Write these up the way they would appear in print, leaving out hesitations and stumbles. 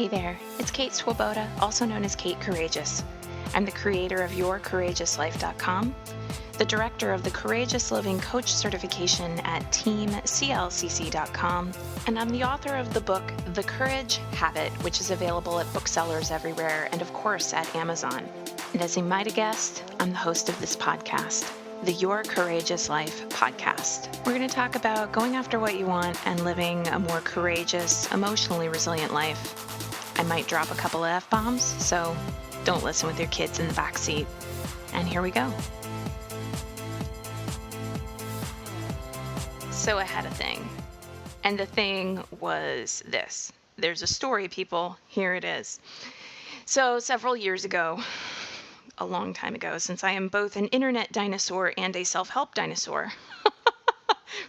Hey there, it's Kate Swoboda, also known as Kate Courageous. I'm the creator of YourCourageousLife.com, the director of the Courageous Living Coach certification at TeamCLCC.com, and I'm the author of the book The Courage Habit, which is available at booksellers everywhere and of course at Amazon. And as you might have guessed, I'm the host of this podcast, the Your Courageous Life podcast. We're going to talk about going after what you want and living a more courageous, emotionally resilient life. I might drop a couple of F-bombs, so don't listen with your kids in the back seat. And here we go. So I had a thing, and the thing was this. There's a story, people. Here it is. So several years ago, a long time ago, since I am both an internet dinosaur and a self-help dinosaur.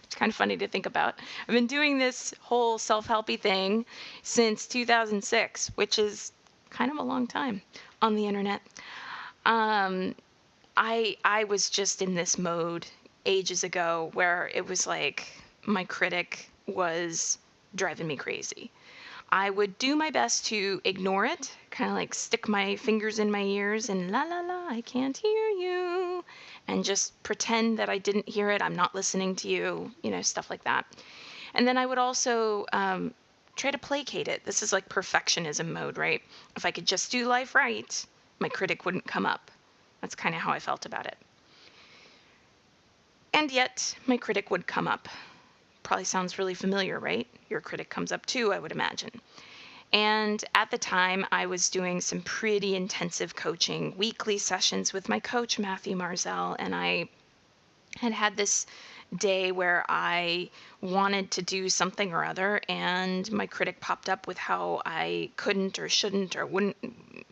It's kind of funny to think about. I've been doing this whole self-helpy thing since 2006, which is kind of a long time on the internet. I was just in this mode ages ago where it was like my critic was driving me crazy. I would do my best to ignore it, kind of like stick my fingers in my ears and la la la, I can't hear you, and just pretend that I didn't hear it, I'm not listening to you, stuff like that. And then I would also try to placate it. This is like perfectionism mode, right? If I could just do life right, my critic wouldn't come up. That's kind of how I felt about it. And yet, my critic would come up. Probably sounds really familiar, right? Your critic comes up too, I would imagine. And at the time, I was doing some pretty intensive coaching, weekly sessions with my coach, Matthew Marzell, and I had this day where I wanted to do something or other, and my critic popped up with how I couldn't or shouldn't or wouldn't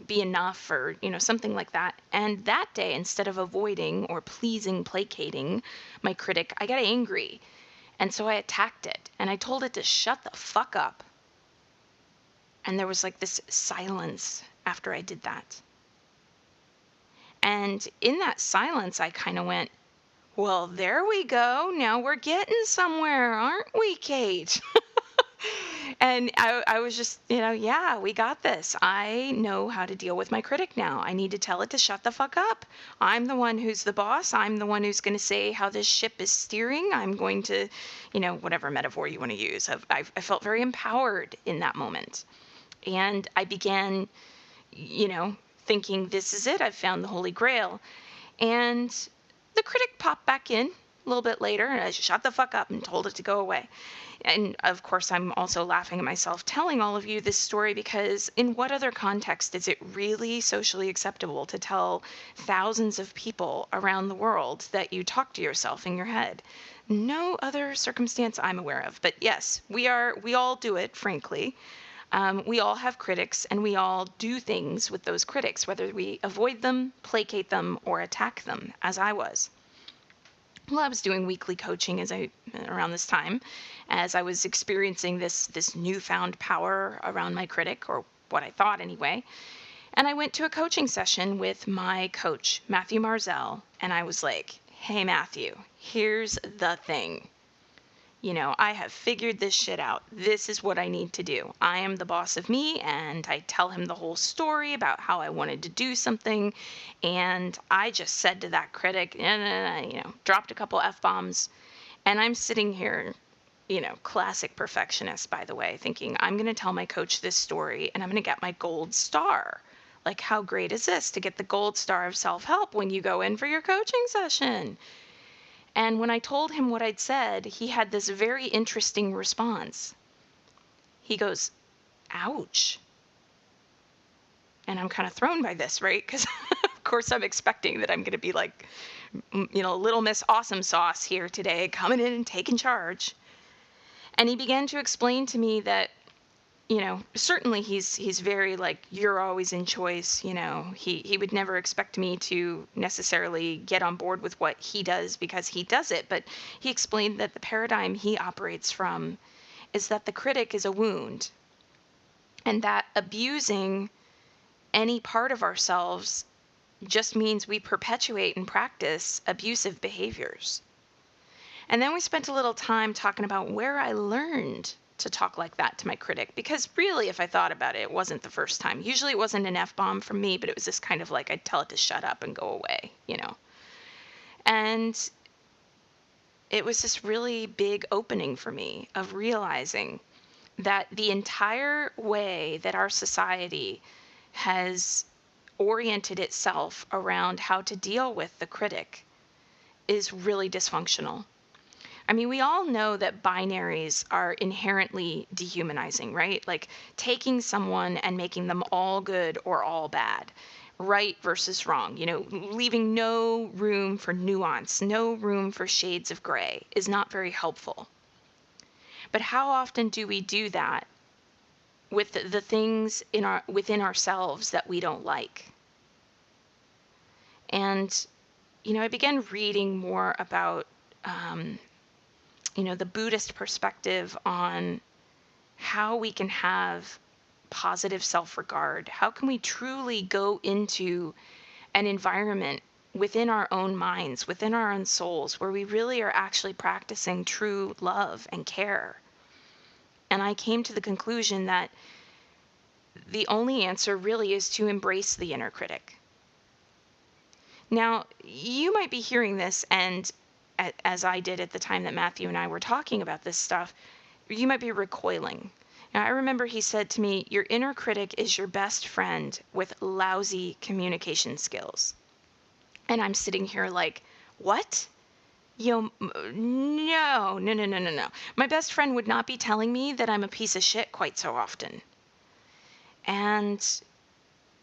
be enough or, something like that. And that day, instead of avoiding or pleasing, placating my critic, I got angry. And so I attacked it, and I told it to shut the fuck up. And there was like this silence after I did that. And in that silence, I kind of went, well, there we go. Now we're getting somewhere, aren't we, Kate? And I was just, yeah, we got this. I know how to deal with my critic now. I need to tell it to shut the fuck up. I'm the one who's the boss. I'm the one who's going to say how this ship is steering. I'm going to, whatever metaphor you want to use. I felt very empowered in that moment. And I began, thinking, this is it. I've found the Holy Grail. And the critic popped back in a little bit later, and I shut the fuck up and told it to go away. And of course, I'm also laughing at myself telling all of you this story because in what other context is it really socially acceptable to tell thousands of people around the world that you talk to yourself in your head? No other circumstance I'm aware of. But yes, we all do it, frankly. We all have critics, and we all do things with those critics, whether we avoid them, placate them, or attack them, as I was. Well, I was doing weekly coaching around this time, as I was experiencing this newfound power around my critic, or what I thought anyway. And I went to a coaching session with my coach, Matthew Marzell, and I was like, hey, Matthew, here's the thing. I have figured this shit out. This is what I need to do. I am the boss of me, and I tell him the whole story about how I wanted to do something, and I just said to that critic, dropped a couple F-bombs, and I'm sitting here, classic perfectionist, by the way, thinking I'm going to tell my coach this story, and I'm going to get my gold star. Like, how great is this to get the gold star of self-help when you go in for your coaching session? And when I told him what I'd said, he had this very interesting response. He goes, ouch. And I'm kind of thrown by this, right? Because, of course, I'm expecting that I'm going to be like, Little Miss Awesome Sauce here today, coming in and taking charge. And he began to explain to me that, certainly he's very like, you're always in choice. He would never expect me to necessarily get on board with what he does because he does it. But he explained that the paradigm he operates from is that the critic is a wound, and that abusing any part of ourselves just means we perpetuate and practice abusive behaviors. And then we spent a little time talking about where I learned to talk like that to my critic, because really, if I thought about it, it wasn't the first time. Usually it wasn't an F-bomb from me, but it was this kind of like, I'd tell it to shut up and go away, you know? And it was this really big opening for me of realizing that the entire way that our society has oriented itself around how to deal with the critic is really dysfunctional. I mean, we all know that binaries are inherently dehumanizing, right? Like taking someone and making them all good or all bad, right versus wrong, leaving no room for nuance, no room for shades of gray is not very helpful. But how often do we do that with the things within ourselves that we don't like? And, I began reading more about, the Buddhist perspective on how we can have positive self-regard. How can we truly go into an environment within our own minds, within our own souls, where we really are actually practicing true love and care? And I came to the conclusion that the only answer really is to embrace the inner critic. Now, you might be hearing this, and as I did at the time that Matthew and I were talking about this stuff, you might be recoiling. Now, I remember he said to me, your inner critic is your best friend with lousy communication skills. And I'm sitting here like, what? No. My best friend would not be telling me that I'm a piece of shit quite so often. And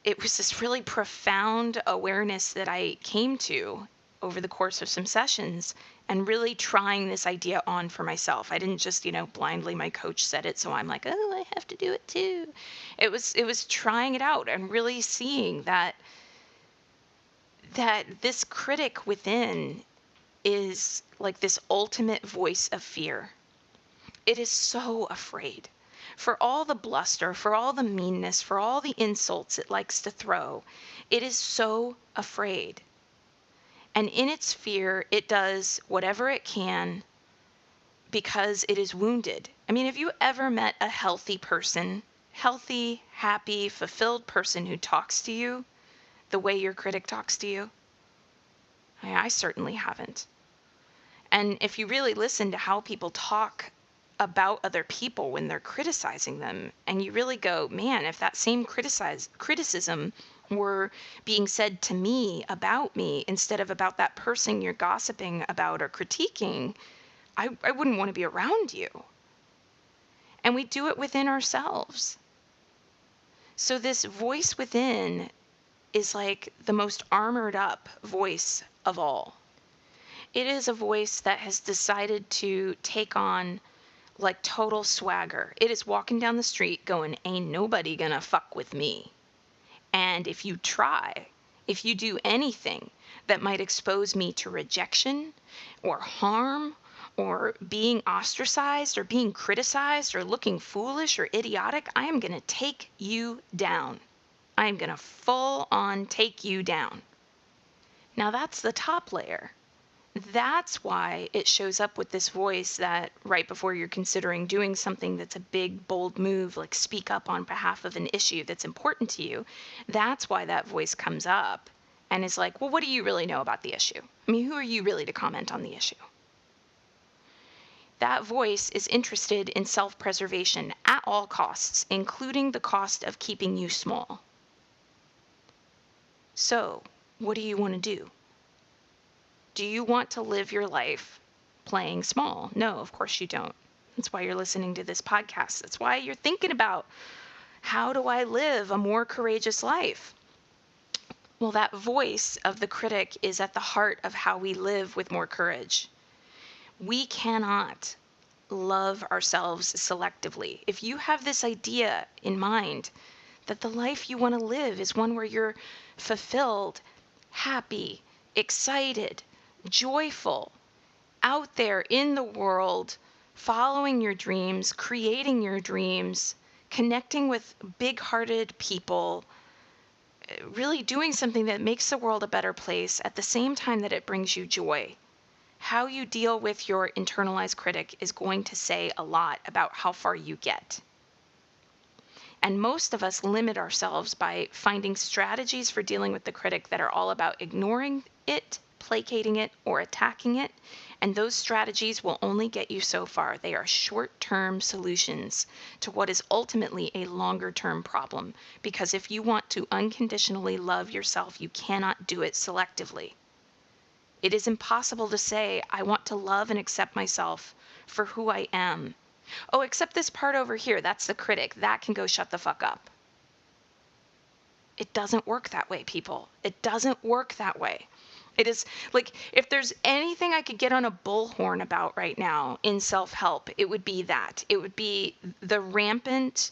it was this really profound awareness that I came to over the course of some sessions, and really trying this idea on for myself. I didn't just, blindly, my coach said it, so I'm like, oh, I have to do it too. It was trying it out and really seeing that this critic within is like this ultimate voice of fear. It is so afraid. For all the bluster, for all the meanness, for all the insults it likes to throw, it is so afraid. And in its fear, it does whatever it can because it is wounded. I mean, have you ever met a healthy person, healthy, happy, fulfilled person who talks to you the way your critic talks to you? I certainly haven't. And if you really listen to how people talk about other people when they're criticizing them, and you really go, man, if that same criticism were being said to me about me instead of about that person you're gossiping about or critiquing, I wouldn't want to be around you. And we do it within ourselves. So this voice within is like the most armored up voice of all. It is a voice that has decided to take on like total swagger. It is walking down the street going, ain't nobody gonna fuck with me. And if you try, if you do anything that might expose me to rejection or harm or being ostracized or being criticized or looking foolish or idiotic, I am gonna take you down. I am gonna full on take you down. Now that's the top layer. That's why it shows up with this voice that right before you're considering doing something that's a big, bold move, like speak up on behalf of an issue that's important to you, that's why that voice comes up and is like, well, what do you really know about the issue? I mean, who are you really to comment on the issue? That voice is interested in self-preservation at all costs, including the cost of keeping you small. So, what do you want to do? Do you want to live your life playing small? No, of course you don't. That's why you're listening to this podcast. That's why you're thinking about, how do I live a more courageous life? Well, that voice of the critic is at the heart of how we live with more courage. We cannot love ourselves selectively. If you have this idea in mind that the life you want to live is one where you're fulfilled, happy, excited, joyful, out there in the world, following your dreams, creating your dreams, connecting with big-hearted people, really doing something that makes the world a better place at the same time that it brings you joy. How you deal with your internalized critic is going to say a lot about how far you get. And most of us limit ourselves by finding strategies for dealing with the critic that are all about ignoring it, placating it, or attacking it. And those strategies will only get you so far. They are short-term solutions to what is ultimately a longer-term problem. Because if you want to unconditionally love yourself, you cannot do it selectively. It is impossible to say, I want to love and accept myself for who I am. Oh, except this part over here, that's the critic. That can go shut the fuck up. It doesn't work that way, people. It doesn't work that way. It is like, if there's anything I could get on a bullhorn about right now in self-help, it would be that. It would be the rampant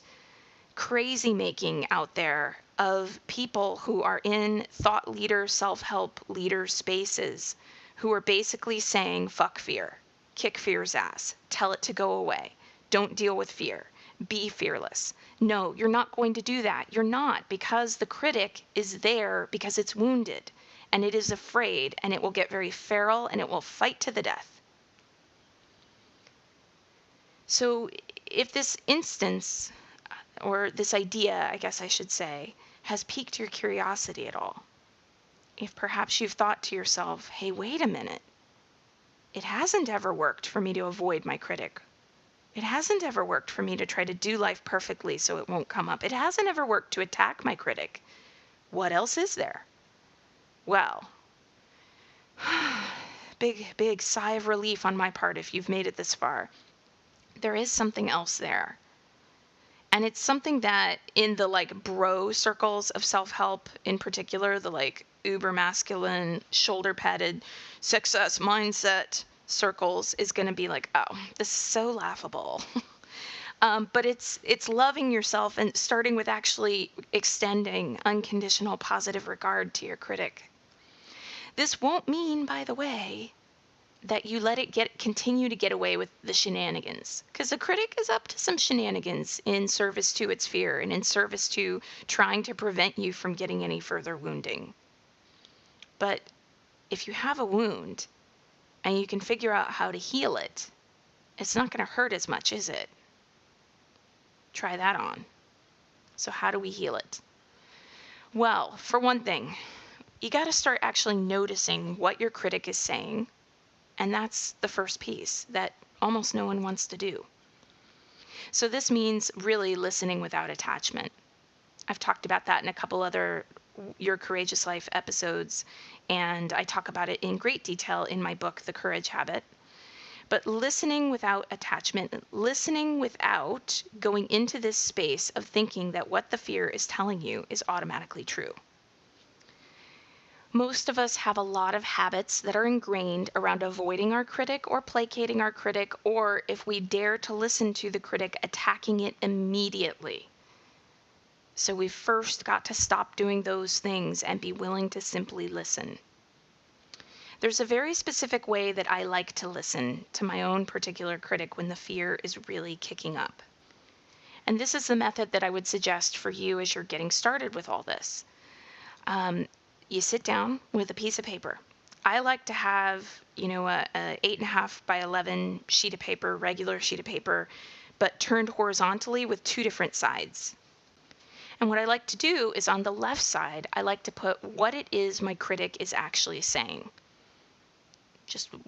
crazy making out there of people who are in thought leader, self-help leader spaces who are basically saying, fuck fear, kick fear's ass, tell it to go away, don't deal with fear, be fearless. No, you're not going to do that. You're not, because the critic is there because it's wounded and it is afraid, and it will get very feral and it will fight to the death. So if this instance, or this idea, I guess I should say, has piqued your curiosity at all, if perhaps you've thought to yourself, hey, wait a minute, it hasn't ever worked for me to avoid my critic. It hasn't ever worked for me to try to do life perfectly so it won't come up. It hasn't ever worked to attack my critic. What else is there? Well, big sigh of relief on my part if you've made it this far. There is something else there. And it's something that in the bro circles of self-help in particular, the uber masculine, shoulder padded success mindset circles is going to be oh, this is so laughable. But it's loving yourself and starting with actually extending unconditional positive regard to your critic. This won't mean, by the way, that you let it continue to get away with the shenanigans, because the critic is up to some shenanigans in service to its fear and in service to trying to prevent you from getting any further wounding. But if you have a wound and you can figure out how to heal it, it's not going to hurt as much, is it? Try that on. So how do we heal it? Well, for one thing, you got to start actually noticing what your critic is saying. And that's the first piece that almost no one wants to do. So this means really listening without attachment. I've talked about that in a couple other Your Courageous Life episodes, and I talk about it in great detail in my book, The Courage Habit. But listening without attachment, listening without going into this space of thinking that what the fear is telling you is automatically true. Most of us have a lot of habits that are ingrained around avoiding our critic or placating our critic, or if we dare to listen to the critic, attacking it immediately. So we've first got to stop doing those things and be willing to simply listen. There's a very specific way that I like to listen to my own particular critic when the fear is really kicking up. And this is the method that I would suggest for you as you're getting started with all this. You sit down with a piece of paper. I like to have, a 8.5 by 11 sheet of paper, regular sheet of paper, but turned horizontally with two different sides. And what I like to do is on the left side, I like to put what it is my critic is actually saying.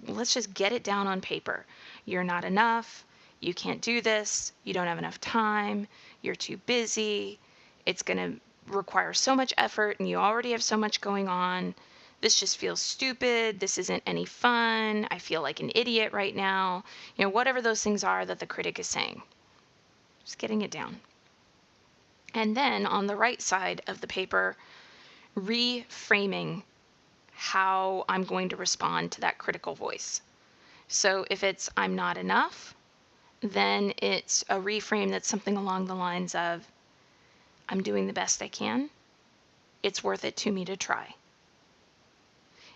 Let's just get it down on paper. You're not enough. You can't do this. You don't have enough time. You're too busy. It's going to require so much effort and you already have so much going on. This just feels stupid. This isn't any fun. I feel like an idiot right now. Whatever those things are that the critic is saying. Just getting it down. And then on the right side of the paper, reframing how I'm going to respond to that critical voice. So if it's I'm not enough, then it's a reframe that's something along the lines of I'm doing the best I can. It's worth it to me to try.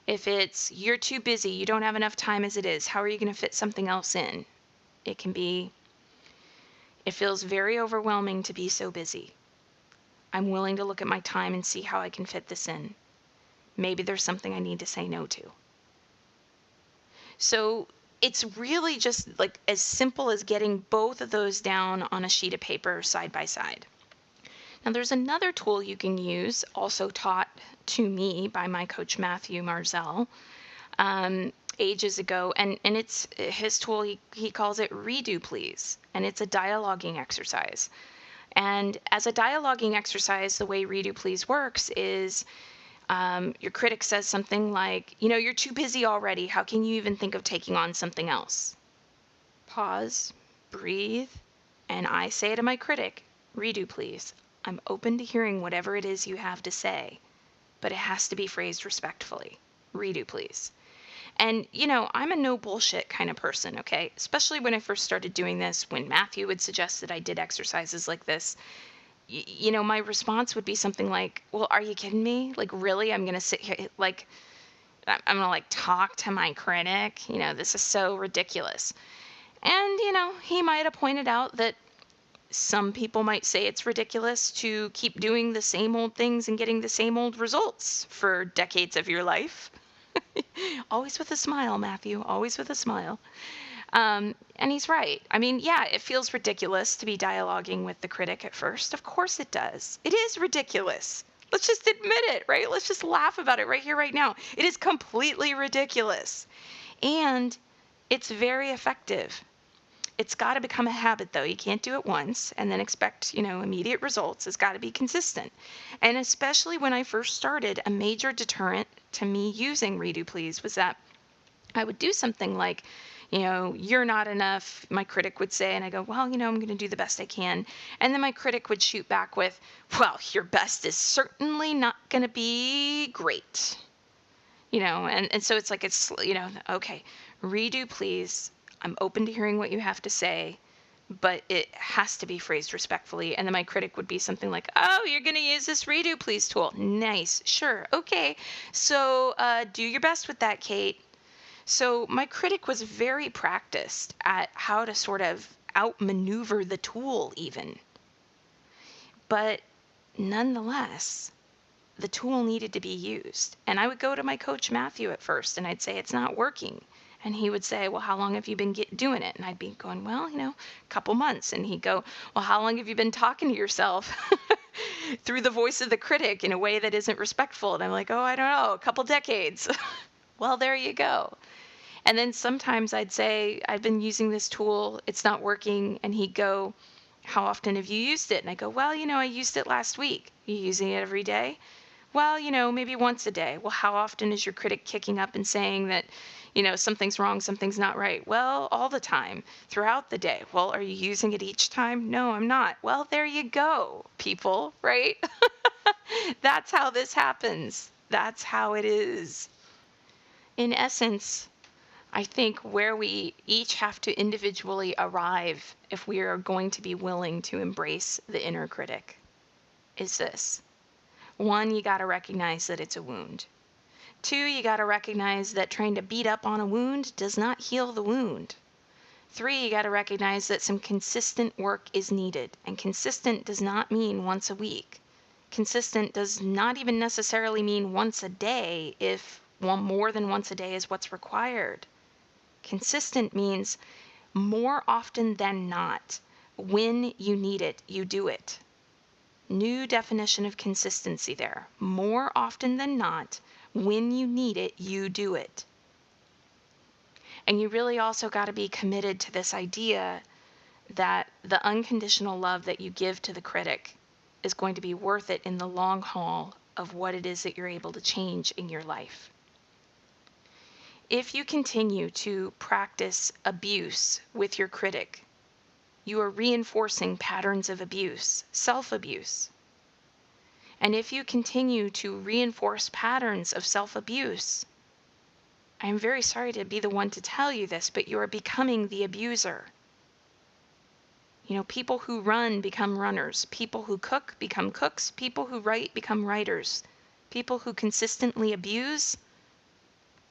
If it's you're too busy, you don't have enough time as it is, how are you going to fit something else in? It can be, it feels very overwhelming to be so busy. I'm willing to look at my time and see how I can fit this in. Maybe there's something I need to say no to. So it's really just like as simple as getting both of those down on a sheet of paper side by side. Now, there's another tool you can use, also taught to me by my coach Matthew Marzell ages ago, and it's his tool. He calls it Redo Please, and it's a dialoguing exercise. And as a dialoguing exercise, the way Redo Please works is your critic says something like, you're too busy already. How can you even think of taking on something else? Pause, breathe, and I say to my critic, Redo please. I'm open to hearing whatever it is you have to say, but it has to be phrased respectfully. Redo please. And, I'm a no bullshit kind of person, okay? Especially when I first started doing this, when Matthew would suggest that I did exercises like this, my response would be something like, well, are you kidding me? Like, really? I'm going to sit here, like, I'm going to, like, talk to my critic? This is so ridiculous. And, he might have pointed out that some people might say it's ridiculous to keep doing the same old things and getting the same old results for decades of your life. Always with a smile, Matthew, always with a smile. And he's right. I mean, yeah, it feels ridiculous to be dialoguing with the critic at first. Of course it does. It is ridiculous. Let's just admit it, right? Let's just laugh about it right here, right now. It is completely ridiculous. And it's very effective. It's got to become a habit, though. You can't do it once and then expect, immediate results. It's got to be consistent. And especially when I first started, a major deterrent to me using Redo Please was that I would do something like, you're not enough, my critic would say, and I go, well, I'm going to do the best I can. And then my critic would shoot back with, well, your best is certainly not going to be great. And so it's like, okay, Redo Please. I'm open to hearing what you have to say, but it has to be phrased respectfully. And then my critic would be something like, oh, you're going to use this Redo Please tool. Nice. Sure. Okay. So do your best with that, Kate. So my critic was very practiced at how to sort of outmaneuver the tool even. But nonetheless, the tool needed to be used. And I would go to my coach Matthew at first and I'd say, it's not working. And he would say, well, how long have you been doing it? And I'd be going, well, a couple months. And he'd go, well, how long have you been talking to yourself through the voice of the critic in a way that isn't respectful? And I'm like, oh, I don't know, a couple decades. Well, there you go. And then sometimes I'd say, I've been using this tool, it's not working. And he'd go, how often have you used it? And I go, well, I used it last week. You using it every day? Well, maybe once a day. Well, how often is your critic kicking up and saying that, something's wrong, something's not right? Well, all the time, throughout the day. Well, are you using it each time? No, I'm not. Well, there you go, people, right? That's how this happens. That's how it is. In essence, I think where we each have to individually arrive if we are going to be willing to embrace the inner critic is this. 1, you got to recognize that it's a wound. 2, you got to recognize that trying to beat up on a wound does not heal the wound. 3, you got to recognize that some consistent work is needed. And consistent does not mean once a week. Consistent does not even necessarily mean once a day if more than once a day is what's required. Consistent means more often than not, when you need it, you do it. New definition of consistency there. More often than not, when you need it, you do it. And you really also got to be committed to this idea that the unconditional love that you give to the critic is going to be worth it in the long haul of what it is that you're able to change in your life. If you continue to practice abuse with your critic, you are reinforcing patterns of abuse, self-abuse. And if you continue to reinforce patterns of self-abuse, I'm very sorry to be the one to tell you this, but you are becoming the abuser. People who run become runners. People who cook become cooks. People who write become writers. People who consistently abuse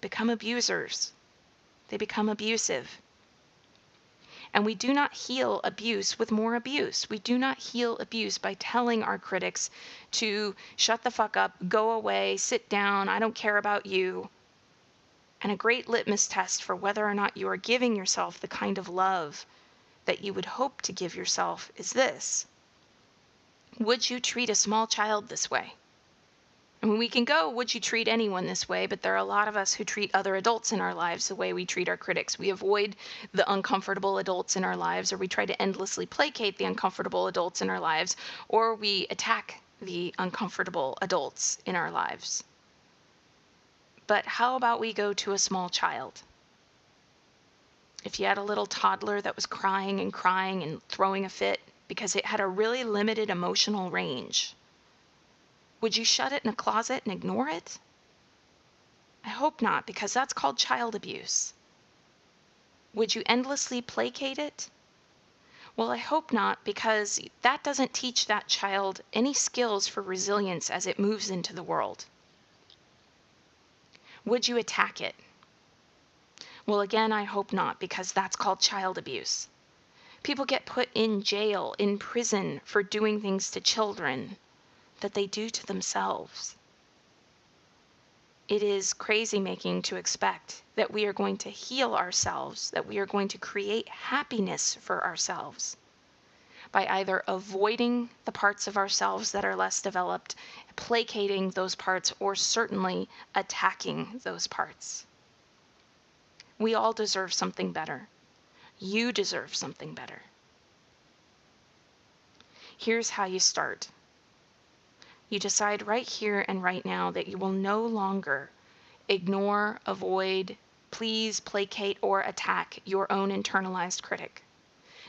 become abusers. They become abusive. And we do not heal abuse with more abuse. We do not heal abuse by telling our critics to shut the fuck up, go away, sit down, I don't care about you. And a great litmus test for whether or not you are giving yourself the kind of love that you would hope to give yourself is this. Would you treat a small child this way? I mean, we can go, would you treat anyone this way? But there are a lot of us who treat other adults in our lives the way we treat our critics. We avoid the uncomfortable adults in our lives, or we try to endlessly placate the uncomfortable adults in our lives, or we attack the uncomfortable adults in our lives. But how about we go to a small child? If you had a little toddler that was crying and throwing a fit because it had a really limited emotional range, would you shut it in a closet and ignore it? I hope not, because that's called child abuse. Would you endlessly placate it? Well, I hope not, because that doesn't teach that child any skills for resilience as it moves into the world. Would you attack it? Well, again, I hope not, because that's called child abuse. People get put in jail, in prison, for doing things to children that they do to themselves. It is crazy making to expect that we are going to heal ourselves, that we are going to create happiness for ourselves by either avoiding the parts of ourselves that are less developed, placating those parts, or certainly attacking those parts. We all deserve something better. You deserve something better. Here's how you start. You decide right here and right now that you will no longer ignore, avoid, please, placate, or attack your own internalized critic.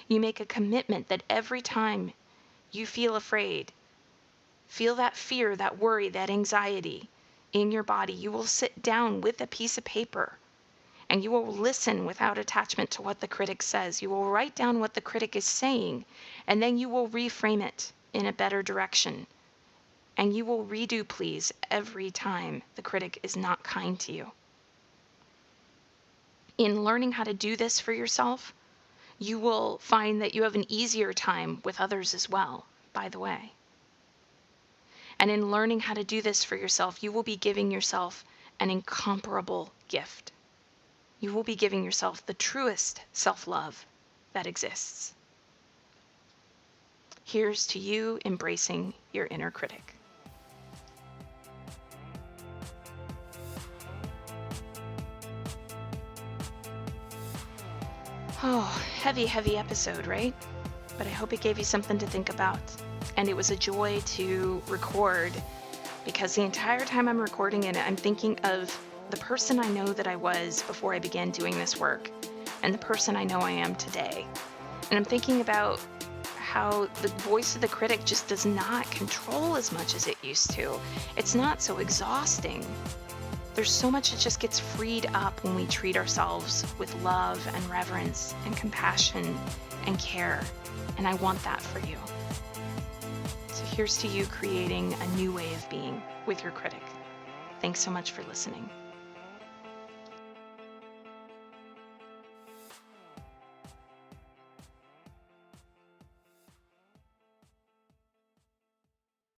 You make a commitment that every time you feel afraid, feel that fear, that worry, that anxiety in your body, you will sit down with a piece of paper and you will listen without attachment to what the critic says. You will write down what the critic is saying, and then you will reframe it in a better direction. And you will redo please every time the critic is not kind to you. In learning how to do this for yourself, you will find that you have an easier time with others as well, by the way. And in learning how to do this for yourself, you will be giving yourself an incomparable gift. You will be giving yourself the truest self-love that exists. Here's to you embracing your inner critic. Oh, heavy episode, right? But I hope it gave you something to think about. And it was a joy to record, because the entire time I'm recording it, I'm thinking of the person I know that I was before I began doing this work, and the person I know I am today. And I'm thinking about how the voice of the critic just does not control as much as it used to. It's not so exhausting. There's so much that just gets freed up when we treat ourselves with love and reverence and compassion and care. And I want that for you. So here's to you creating a new way of being with your critic. Thanks so much for listening.